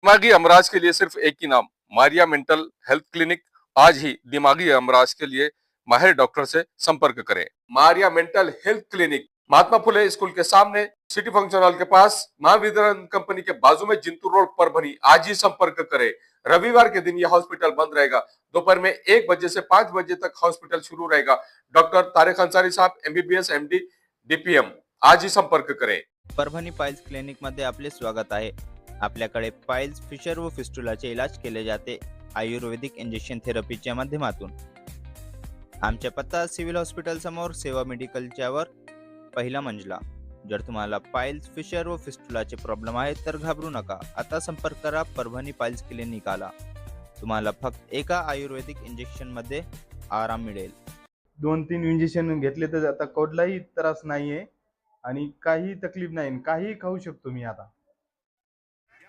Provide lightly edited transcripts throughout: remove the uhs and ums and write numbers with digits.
दिमागी अमराज के लिए सिर्फ एक ही नाम, मारिया मेंटल हेल्थ क्लिनिक। आज ही दिमागी अमराज के लिए माहिर डॉक्टर से संपर्क करें। Maria mental health clinic, Mahatma Phule school के सामने, सिटी फंक्शन हॉल के पास, महावितरण कंपनी के बाजू में, जिंतूर रोड, परभनी। आज ही संपर्क करें। रविवार के दिन यह हॉस्पिटल बंद रहेगा। दोपहर में 1 बजे से 5 बजे तक हॉस्पिटल शुरू रहेगा। डॉक्टर तारिक अंसारी साहब, MBBS MD DPM। आज ही संपर्क करें। परभणी पाइल्स क्लिनिक मध्ये आपले स्वागत आहे। आपल्याकडे पाइल्स, फिशर व फिस्टुलाचे इलाज केले जाते आयुर्वेदिक इंजेक्शन थेरपीच्या माध्यमातून। आमचा पत्ता सिव्हिल हॉस्पिटल समोर, सेवा मेडिकलच्या वर, पहिला मंजिला। जर तुम्हाला पाइल्स, फिशर व फिस्टुलाचे प्रॉब्लेम आहेत तर घाबरू नका। आता संपर्क करा परभणी पाइल्स क्लिनिकला। तुम्हाला फक्त एका आयुर्वेदिक इंजेक्शन मध्ये आराम मिळेल। 2-3 इंजेक्शन घेतले तर आता कोणलाही त्रास नाहीये आणि काही तकलीफ नाही, काही खाऊ शकतो मी आता।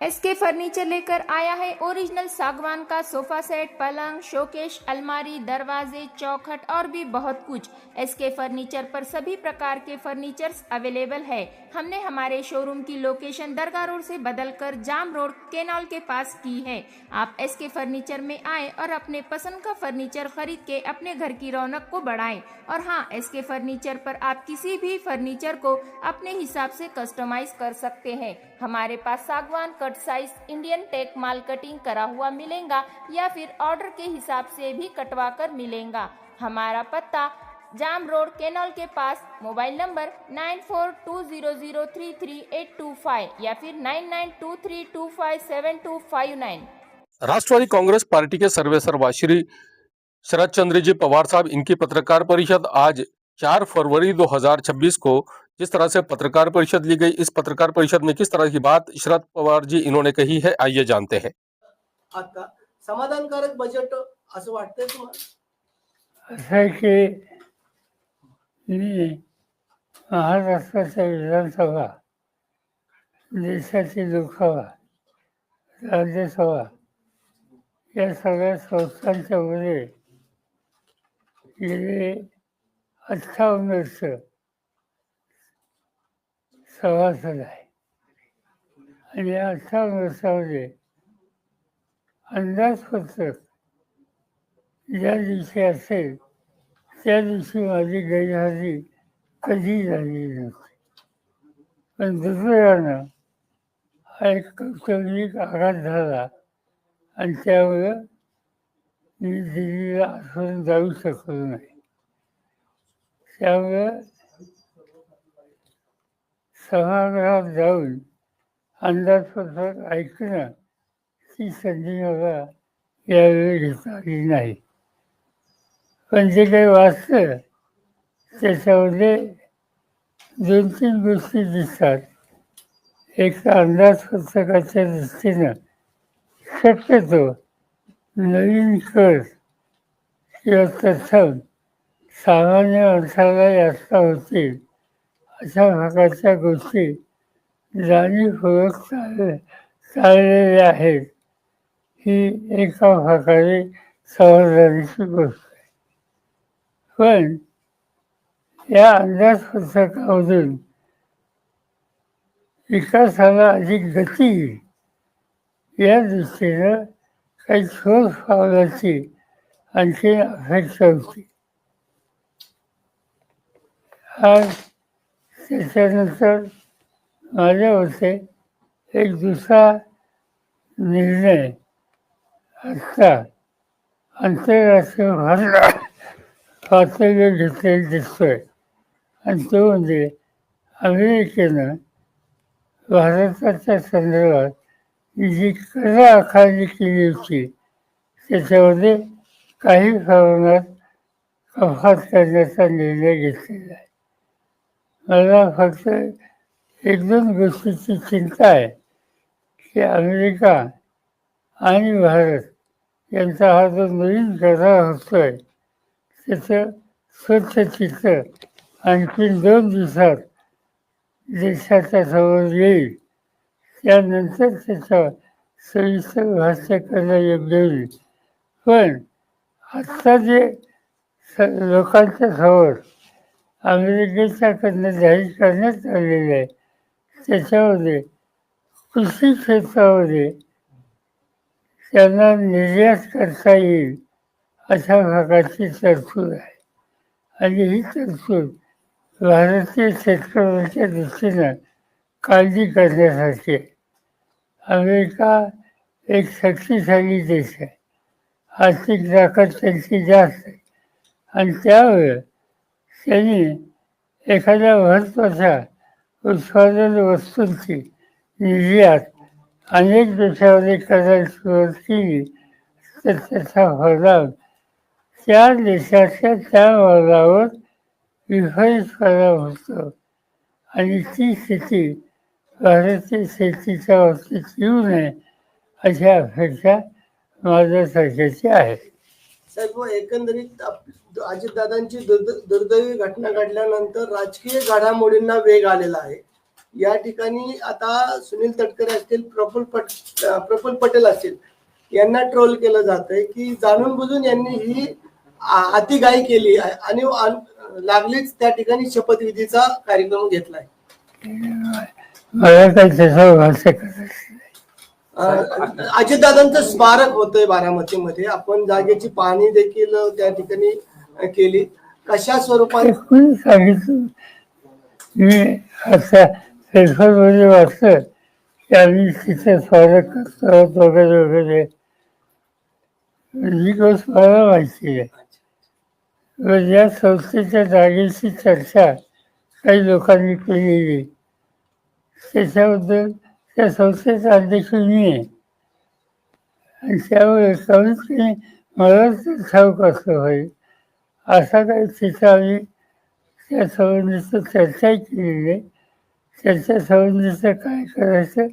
SK फर्नीचर लेकर आया है ओरिजिनल सागवान का सोफा सेट, पलंग, शोकेश, अलमारी, दरवाजे, चौखट और भी बहुत कुछ। SK फर्नीचर पर सभी प्रकार के फर्नीचर्स अवेलेबल है। हमने हमारे शोरूम की लोकेशन दरगाह रोड से बदलकर जाम रोड केनाल के पास की है। आप SK फर्नीचर में आए और अपने पसंद का फर्नीचर खरीद के अपने घर की रौनक को बढ़ाएं। और हाँ, SK फर्नीचर पर आप किसी भी फर्नीचर को अपने हिसाब से कस्टमाइज कर सकते हैं। हमारे पास सागवान कट साइज इंडियन टेक माल कटिंग करा हुआ मिलेगा या फिर ऑर्डर के हिसाब से भी कटवा कर मिलेगा। हमारा पत्ता जाम रोड केनाल के पास। मोबाइल नंबर 9420033825 या फिर 9923257259। राष्ट्रवादी कांग्रेस पार्टी के सर्वेसर्वा श्री शरद चंद्र जी पवार साहब, इनकी पत्रकार परिषद आज 4 फरवरी 2026 को जिस तरह से पत्रकार परिषद ली गई, इस पत्रकार परिषद में किस तरह की बात शरद पवार जी इन्होंने कही है, आइए जानते हैं। आता समाधानकारक बजेट असं वाटतंय तुम्हाला? असं आहे की मी महाराष्ट्राच्या विधानसभा, देशाची लोकसभा, राज्यसभा या सगळ्या संस्थांच्या मध्ये गेले 58 वर्ष सभासद आहे आणि या 58 वर्षामध्ये अंदाजपत्रक ज्या दिवशी असेल त्या दिवशी माझी गैरहजेरी कधी झालेली नव्हती। पण दुर्दैवानं हा एक कौटुंबिक आघात झाला आणि त्यामुळं मी दिल्लीला आजपर्यंत जाऊ शकलो नाही। त्यामुळं सभागृहात जाऊन अंदाजपत्रक ऐकणं ती संधी मला यावेळी घेता आली नाही। पण जे काही वाचलं त्याच्यामध्ये 2-3 गोष्टी दिसतात। एक तर अंदाजपत्रकाच्या दृष्टीनं शक्यतो नवीन कर किंवा तत्सम सामान्य माणसाला जास्त होतील अशा प्रकारच्या गोष्टी जाणीवपूर्वक चाललेल्या आहेत, ही एका प्रकारे समाधानाची गोष्ट आहे। पण या अंदाजपत्रकामधून विकासाला अधिक गती येईल या दृष्टीनं काही ठोस पावलाची आणखी अपेक्षा होती। आज त्याच्यानंतर माझ्या मते एक दुसरा निर्णय आता आंतरराष्ट्रीय पातळीवर घेतलेला दिसतोय आणि तो म्हणजे अमेरिकेनं भारताच्या संदर्भात जी कर आकारणी केली होती त्याच्यामध्ये काही प्रमाणात कपात करण्याचा निर्णय घेतलेला आहे। मला फक्त 1-2 गोष्टीची चिंता आहे की अमेरिका आणि भारत यांचा हा जो नवीन करार होतोय त्याचं स्वच्छ चित्र आणखी 2 दिवसात देशाच्या समोर येईल। त्यानंतर त्याचं सविस्तर भाष्य करणं योग्य होईल। पण आत्ता जे लोकांच्या समोर अमेरिकेच्याकडनं जाहीर करण्यात आलेलं आहे त्याच्यामध्ये कृषी क्षेत्रामध्ये त्यांना निर्यात करता येईल अशा प्रकारची तरतूद आहे. आणि ही तरतूद भारतीय शेतकऱ्यांच्या दृष्टीनं काळजी करण्यासारखी आहे. अमेरिका एक शक्तिशाली देश आहे, आर्थिक ताकद त्यांची जास्त आहे, आणि त्यामुळे त्यांनी एखाद्या महत्त्वाच्या उत्पादन वस्तूंची निर्यात अनेक देशामध्ये करायला सुरुवात केली तर त्याचा परिणाम त्या देशाच्या त्या मालावर विपरीत परिणाम होतो, आणि ती स्थिती भारतीय शेतीच्या बाबतीत येऊ नये अशी अपेक्षा माझ्यासारख्याची आहे. साहेब, एकंदरीत अजितदादांची दुर्दैवी घटना घडल्यानंतर राजकीय घडामोडींना वेग आलेला आहे. या ठिकाणी आता सुनील तटकरे असतील, प्रफुल्ल पटेल असतील, यांना ट्रोल केलं जातंय की जाणून बुजून यांनी ही अतिघाई केली आहे आणि लागलीच त्या ठिकाणी शपथविधीचा कार्यक्रम घेतलाय. मला काही त्याचं भाष्य करायचं अजितदादांचं स्मारक होतंय बारामतीमध्ये, आपण जागेची पाहणी देखील त्या ठिकाणी केली. कशा स्वरूपात कोणी सांगितलं? मी आता पेपरमध्ये वाचलं की आम्ही तिथे स्वागत करतो वगैरे वगैरे, ही गोष्ट मला माहिती आहे. या संस्थेच्या जागेची चर्चा काही लोकांनी केलेली, त्याच्याबद्दल त्या संस्थेचा अध्यक्ष मी आहे, आणि त्यामुळे कमीत कमी मला तर ठाऊक असलं पाहिजे. असा काही तिथं आम्ही त्या संबंधीचं चर्चा केलेली आहे. त्याच्या संबंधीचं काय करायचं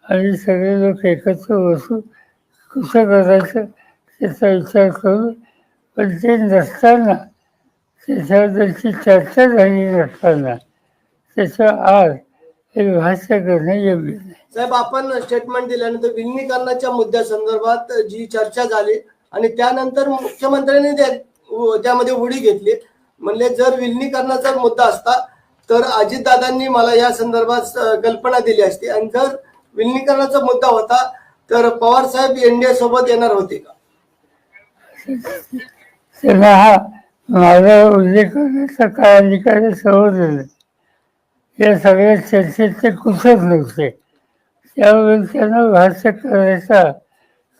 आम्ही सगळे लोक एकत्र बसू, कसं करायचं त्याचा विचार करू. पण ते नसताना, त्याच्याबद्दलची चर्चा झाली नसताना त्याचं आज हे भाष्य करणं योग्य नाही. साहेब, आपण स्टेटमेंट दिल्यानंतर विलिनीकरणाच्या मुद्द्यासंदर्भात जी चर्चा झाली आणि त्यानंतर मुख्यमंत्र्यांनी त्यामध्ये उडी घेतली. म्हणले जर विलिनीकरणाचा मुद्दा असता तर अजितदादांनी मला या संदर्भात कल्पना दिली असती, आणि जर विलिनीकरणाचा मुद्दा होता तर पवार साहेब एनडीए सोबत येणार होते का? त्यांना हा माझा उल्लेख करण्याचा काय अधिकार समजलं. या सगळ्या चर्चेत ते कुठंच नव्हते, त्यामुळे त्यांना भाष्य करायचा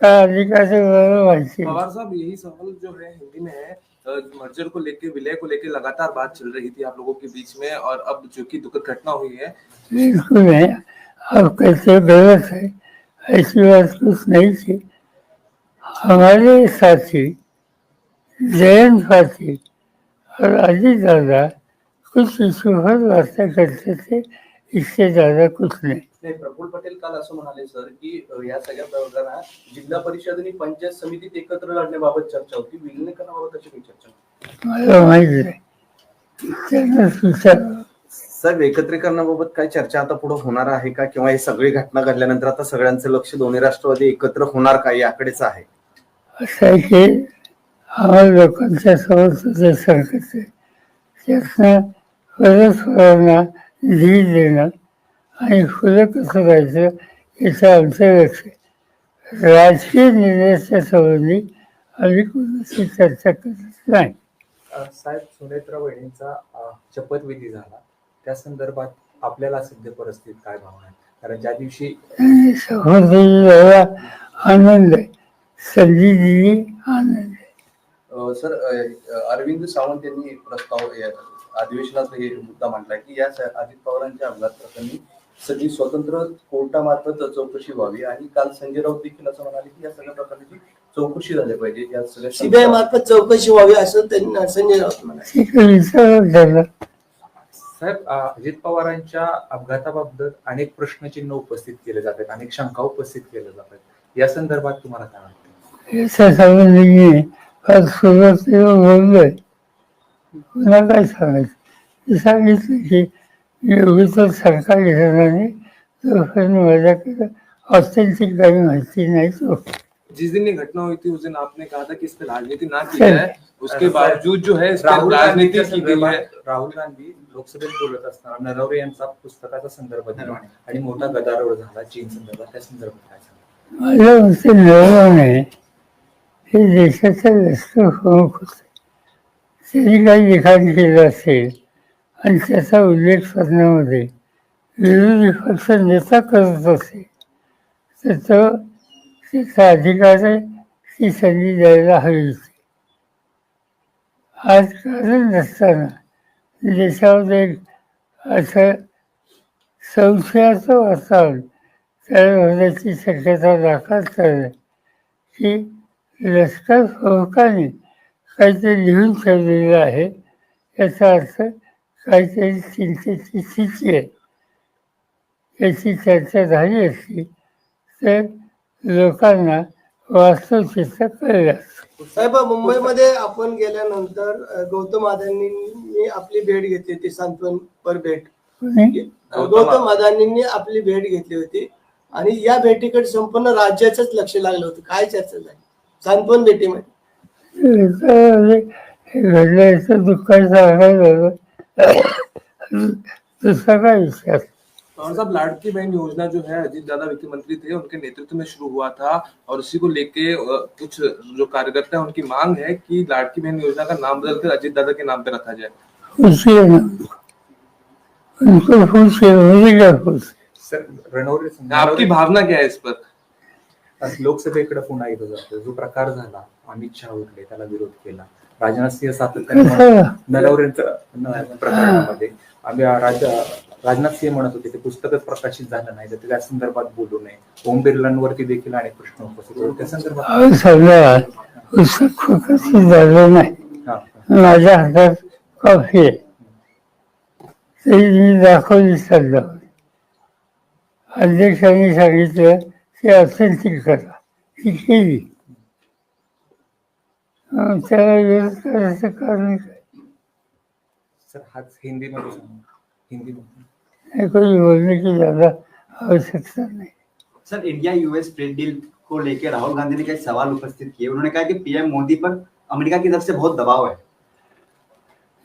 काय अधिकार मला माहिती. पवार साहब, यही सवाल जो है हिंदी में है, मर्जर को लेके, विलय को लेके लगातार बात चल रही थी आप लोगों के बीच में, और अब जो कि दुखद घटना हुई है. बिल्कुल नहीं, आप कैसे गलत है, ऐसी बात कुछ नहीं थी. हमारे साथी जयंत पाटिल और अजीत दादा कुछ इशू पर वार्ता करते थे, इससे ज्यादा कुछ नहीं. नाही, प्रफुल्ल पटेल काल असं म्हणाले सर की या सगळ्या प्रकरणात जिल्हा परिषद आणि पंचायत समितीत एकत्र लढण्याबाबत चर्चा होती, विलिनीकरणाबाबत अशी काही चर्चा मला माहिती नाही. त्यांना विचार. साहेब, एकत्रीकरणाबाबत काय चर्चा आता पुढे होणार आहे का, किंवा ही सगळी घटना घडल्यानंतर आता सगळ्यांचं लक्ष दोन्ही राष्ट्रवादी एकत्र होणार का याकडेच आहे? असं आहे की आम्हाला लोकांच्या समोर सुद्धा सांगत आहे, त्यातनं परस्परांना धीर देणं आणि फुलं कसं राहायचं याचं आमचं लक्ष आहे. राजकीय निर्णयाच्या संबंधी आम्ही कोणाशी चर्चा करत नाही. साहेब, सुनेत्रा वहिनींचा शपथविधी झाला, त्या संदर्भात आपल्याला सध्या परिस्थितीत काय भावना आहे? कारण ज्या दिवशी शपथविधीला आनंद आहे, संधी दिली आनंद आहे. सर, अरविंद सावंत यांनी एक प्रस्ताव अधिवेशनात हे मुद्दा मांडला की या अजित पवारांच्या अपघात प्रकरणी सगळी स्वतंत्र कोर्टामार्फत चौकशी व्हावी, आणि काल संजय राऊत देखील असं म्हणाले की या सगळ्या प्रकारची चौकशी झाली पाहिजे, या सगळ्या सीबीआय मार्फत चौकशी व्हावी असं त्यांनी संजय राऊत म्हणाले. साहेब, अजित पवारांच्या अपघाताबाबत अनेक प्रश्नचिन्ह उपस्थित केले जातात, अनेक शंका उपस्थित केल्या जातात. या संदर्भात तुम्हाला काय वाटतं? याच्या संबंधी फार सुरुवातीला बोललोय, पुन्हा काय सांगायचं. सांगितलं की एवढी तर सरकार घेणार नाही, जोपर्यंत माझ्याकडे ऑथेंटिक काही माहिती नाही. तो जिस दिन ये घटना हुई थी उस दिन आपने कहा था कि इस पे राजनीति ना की जाए, उसके बावजूद जो है इस पे राजनीति की गई है. राहुल गांधी लोकसभेत बोलत असताना नरवरे यांचा पुस्तकाचा संदर्भ दिला आणि मोठा गदारोळ झाला चीन संदर्भात, त्या संदर्भात काय सांगा? मला वाटते नरवणे हे देशाचं लष्कर प्रमुख होते. त्यांनी काही लिखाण केलं असेल आणि त्याचा उल्लेख करण्यामध्ये विरोधी पक्ष नेता करत असेल तर तो त्याचा अधिकार आहे, ती संधी द्यायला हवी होती. आज कारण नसताना देशामध्ये एक असं संशयाचं वातावरण तयार होण्याची शक्यता दाखवत आहे की लष्कर प्रमुखांनी काहीतरी लिहून ठेवलेलं आहे, याचा अर्थ काहीतरी चिंतेची स्थिती आहे. याची चर्चा झाली असती तर लोकांना वास्तव चित्र कळलं असतं. साहेब, मुंबईमध्ये आपण गेल्यानंतर गौतम अदानींनी आपली भेट घेतली होती, सांत्वनपर भेट. गौतम अदानींनी आपली भेट घेतली होती आणि या भेटीकडे संपूर्ण राज्याचंच लक्ष लागलं होतं. काय चर्चा झाली सांत्वन भेटीमध्ये? हे घडलं याचं दुःखाचा आघात झालं, दुसरा काय विचार. और साहब, लाड़की बहन योजना जो है अजीत दादा वित्त मंत्री थे, उनके नेतृत्व में शुरू हुआ था और उसी को लेके कुछ जो कार्यकर्ता है उनकी मांग है कि लाड़की बहन योजना का नाम बदलकर अजीत दादा के नाम पे रखा जाए. खुशी है ना, उनको खुशी है, मुझे क्या खुशी. सर, रणवरे आपकी भावना क्या है इस पर? लोकसभेकडे पुन्हा येतो जातो. जो प्रकार झाला, अमित शहा उठले, त्याला विरोध केला. राजनाथ सिंह सातत्याने नरवरेंचं प्रकरणामध्ये आम्ही राजनाथ सिंह म्हणत होते ते पुस्तकच प्रकाशित झालं नाही तर त्या संदर्भात बोलू नये. ओम बिर्लांवरती देखील अनेक प्रश्न उपस्थित होते त्या संदर्भात. पुस्तक प्रकाशित झालं नाही, माझ्या हातात कॉफी आहे, ती मी दाखवली सध्या. अध्यक्षांनी सांगितलं की ऑथेंटिक करा, ती केली. त्याला विरोध करायचं कारण काय? सर, हाच हिंदीमध्ये सांगा. हिंदीमध्ये कोई बोलने की ज्यादा आवश्यकता नहीं. Sir, India US trade deal को लेकर राहुल गांधी ने कई सवाल उपस्थित किए. उन्होंने कहा कि पीएम मोदी पर अमेरिका की तरफ से बहुत दबाव है.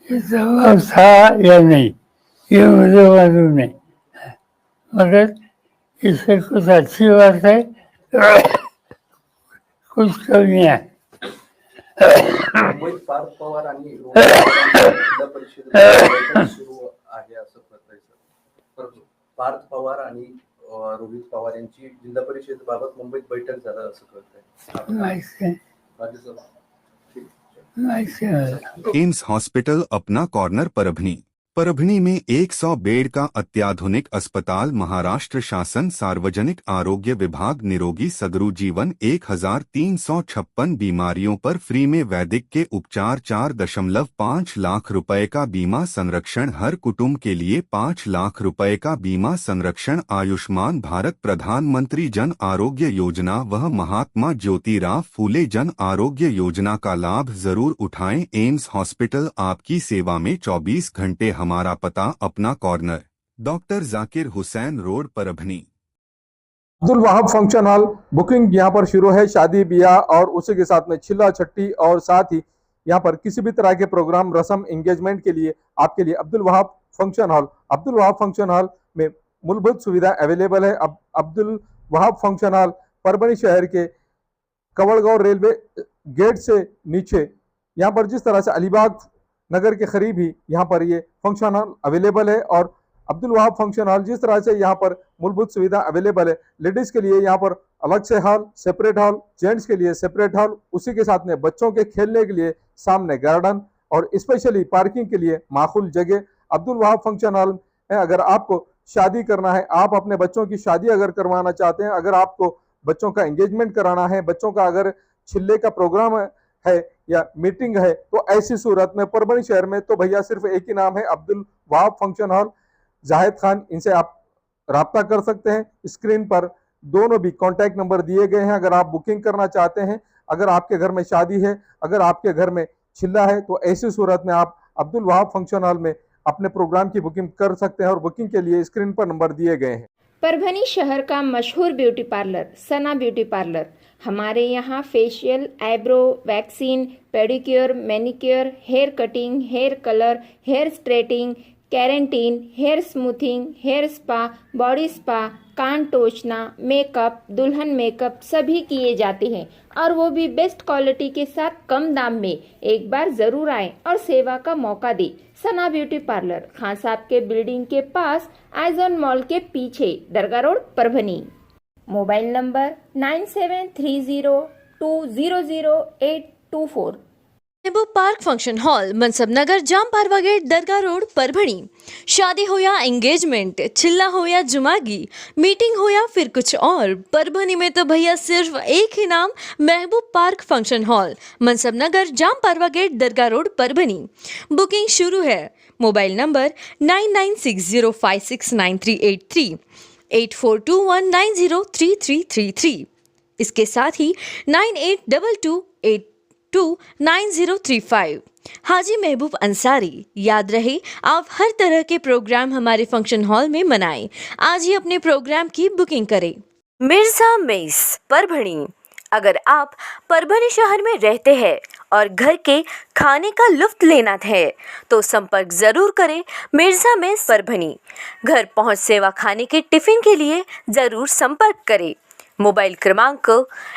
ये दबाव था या नहीं ये मुझे मालूम नहीं, मगर इससे कुछ अच्छी बात है, कुछ कमियां है. मुंबईत पार्थ पवार आणि जिल्हा परिषद बैठक सुरू आहे असं कळतंय सर. परंतु पार्थ पवार आणि रोहित पवार यांची जिल्हा परिषद बाबत मुंबईत बैठक झालं असं कळतंय. एम्स हॉस्पिटल अपना कॉर्नर परभनी में 100 बेड का अत्याधुनिक अस्पताल. महाराष्ट्र शासन सार्वजनिक आरोग्य विभाग निरोगी सगरू जीवन. 1356 बीमारियों पर फ्री में वैदिक के उपचार. 4.5 लाख रुपए का बीमा संरक्षण. हर कुटुंब के लिए 5 लाख रुपए का बीमा संरक्षण. आयुष्मान भारत प्रधानमंत्री जन आरोग्य योजना व महात्मा ज्योतिराव फूले जन आरोग्य योजना का लाभ जरूर उठाएं. एम्स हॉस्पिटल आपकी सेवा में 24 घंटे. हमारा पता Apna corner, doctor Zakir Hussain road, Parbhani. Abdul Wahab function hall booking यहाँ पर शुरू है. शादी ब्याह और उसी के साथ में चिल्ला छट्टी और साथ ही यहाँ पर किसी भी तरह के प्रोग्राम रस्म एंगेजमेंट के लिए आपके लिए अब्दुल वहाब फंक्शन हॉल में मूलभूत सुविधा अवेलेबल है. अब्दुल वहाब फंक्शन हॉल परभनी शहर के कवड़गांव रेलवे गेट से नीचे, यहाँ पर जिस तरह से अलीबाग नगर के करीब ही यहाँ पर ये फंक्शन हॉल अवेलेबल है. और अब्दुल वहाब फंक्शन हॉल जिस तरह से यहाँ पर मूलभूत सुविधा अवेलेबल है, लेडीज के लिए यहाँ पर अलग से हॉल, सेपरेट हॉल, जेंट्स के लिए सेपरेट हॉल, उसी के साथ में बच्चों के खेलने के लिए सामने गार्डन और स्पेशली पार्किंग के लिए माकूल जगह. अब्दुल वहाब फंक्शन हॉल में अगर आपको शादी करना है, आप अपने बच्चों की शादी अगर करवाना चाहते हैं, अगर आपको बच्चों का एंगेजमेंट कराना है, बच्चों का अगर छिल्ले का प्रोग्राम है या मीटिंग है, तो ऐसी सूरत में परभनी शहर में तो भैया सिर्फ एक ही नाम है, अब्दुल वहाब फंक्शन हॉल, जाहिद खान. इनसे आप राब्ता कर सकते हैं. स्क्रीन पर दोनों भी कॉन्टैक्ट नंबर दिए गए हैं. अगर आप बुकिंग करना चाहते हैं, अगर आपके घर में शादी है, अगर आपके घर में छिल्ला है, तो ऐसी सूरत में आप अब्दुल वहाब फंक्शन हॉल में अपने प्रोग्राम की बुकिंग कर सकते हैं और बुकिंग के लिए स्क्रीन पर नंबर दिए गए हैं. परभनी शहर का मशहूर beauty parlour Sana beauty parlour. हमारे यहाँ facial, eyebrow, waxing, pedicure, manicure, hair cutting, hair colour, hair straightening, keratin, hair smoothing, hair spa, body spa, कान टोचना, मेकअप, दुल्हन मेकअप सभी किए जाते हैं और वो भी बेस्ट क्वालिटी के साथ कम दाम में। एक बार जरूर आए और सेवा का मौका दे। सना ब्यूटी पार्लर, खान साहब के बिल्डिंग के पास, आइजॉन मॉल के पीछे, Dargah road, Parbhani. Mobile number 9730200824। Mehboob park function hall, Mansab Nagar, Jam Parwa gate, Dargah road, Parbhani. शादी हो या एंगेजमेंट, चिल्ला हो या जुमागी, मीटिंग हो या फिर कुछ और, परभणी में तो भैया सिर्फ एक ही नाम, महबूब park function hall, Mansab Nagar, Jam Parwa gate, Dargah road, Parbhani. Booking शुरू है। Mobile number 9960569383, 8421903333। इसके साथ ही 9822829035। हाजी महबूब अंसारी। याद रहे, आप हर तरह के प्रोग्राम हमारे फंक्शन हॉल में मनाएं। आज ही अपने प्रोग्राम की बुकिंग करें। मिर्जा मेस, परभणी। अगर आप परभणी शहर में रहते हैं और घर के खाने का लुत्फ लेना है तो संपर्क जरूर करें मिर्जा मेस, परभणी। घर पहुंच सेवा खाने के टिफिन के लिए जरूर संपर्क करें। मोबाइल क्रमांक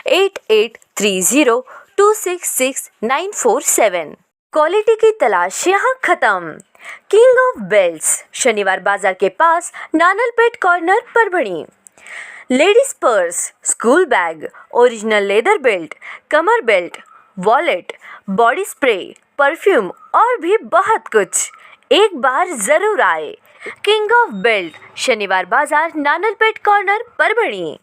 8830266947। क्वालिटी की तलाश यहाँ खत्म। King of belts, Shanivar Bazaar के पास, Nanalpeth corner, Parbhani. Ladies purse, school bag, original leather belt, कमर belt, wallet, body spray, perfume और भी बहुत कुछ। एक बार जरूर आए। किंग ऑफ बेल्ट, शनिवार बाजार, नानलपेट कॉर्नर, परभणी।